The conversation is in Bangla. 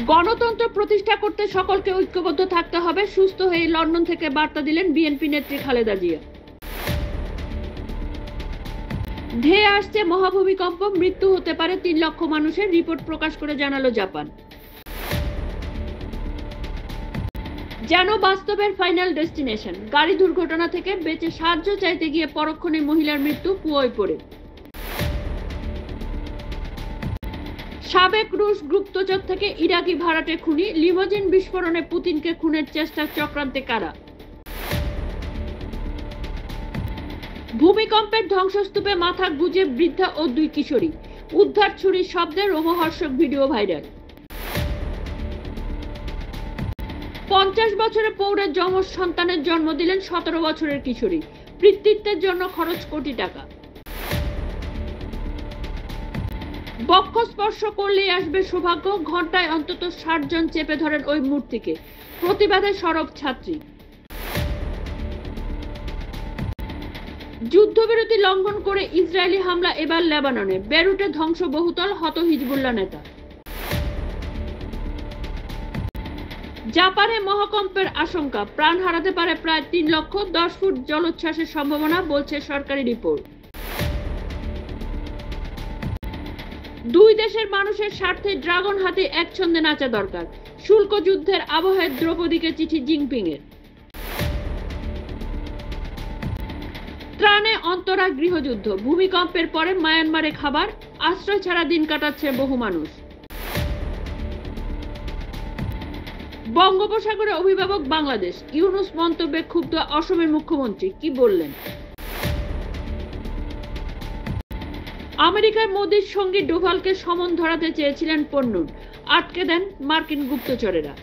গণতন্ত্র প্রতিষ্ঠা করতে সকলকে ঐক্যবদ্ধ থাকতে হবে, সুস্থ হয়ে লন্ডন থেকে বার্তা দিলেন বিএনপি নেত্রী খালেদা জিয়া। ধেয়ে আসছে মহাভূমিকম্প, মৃত্যু হতে পারে ৩ লক্ষ মানুষের, রিপোর্ট প্রকাশ করে জানালো জাপান। যেন বাস্তবের ফাইনাল ডেস্টিনেশন, গাড়ি দুর্ঘটনা থেকে বেঁচে সাহায্য চাইতে গিয়ে পরক্ষণে মহিলার মৃত্যু কুয়োয় পড়ে। সাবেক রুশ গুপ্তচর থেকে ইরাকি ভাড়াটে খুনি, লিমোজিন বিস্ফোরণে পুতিনকে খুনের চেষ্টার চক্রান্তে কারা। ভূমিকম্পের ধ্বংসস্তূপে মাথা গুজে বৃদ্ধা ও 2 কিশোরী, উদ্ধার ছুরির শব্দে রোমহর্ষক ভিডিও ভাইরাল। 50 বছরে পৌরে যমজ সন্তানের জন্ম দিলেন 17 বছরের কিশোরী, পিতৃত্বের জন্য খরচ কোটি টাকা। বক্ষ স্পর্শ করলেই আসবে সৌভাগ্য, ঘন্টায় অন্তত 60 জন চেপে ধরেন ওই মূর্তিকে, প্রতিবাদে সরব ছাত্রী। যুদ্ধবিরতি লঙ্ঘন করে ইসরায়েলি হামলা এবার লেবাননে, বেরুটে ধ্বংস বহুতল, হত হিজবুল্লাহ নেতা। জাপানে মহাকম্পের আশঙ্কা, প্রাণ হারাতে পারে প্রায় 3 লক্ষ, 10 ফুট জলোচ্ছ্বাসের সম্ভাবনা বলছে সরকারি রিপোর্ট। 2 দেশের মানুষের স্বার্থে ড্রাগন হাতি একছন্দে নাচা দরকার, শুল্ক যুদ্ধের আবহে দ্রৌপদীকে চিঠি জিনপিং এর। ত্রাণে অন্তরা গৃহযুদ্ধ, ভূমিকম্পের পরে মায়ানমারে খাবার, আশ্রয় ছাড়া দিন কাটাচ্ছে বহু মানুষ। বঙ্গোপসাগরে অভিভাবক বাংলাদেশ, ইউনূস মন্তব্যে ক্ষুব্ধ অসমের মুখ্যমন্ত্রী, কি বললেন? আমেরিকায় মোদির সঙ্গী ডোভালকে সমন ধরাতে চেয়েছিলেন পন্নুন, আটকে দেন মার্কিন গুপ্তচরেরা।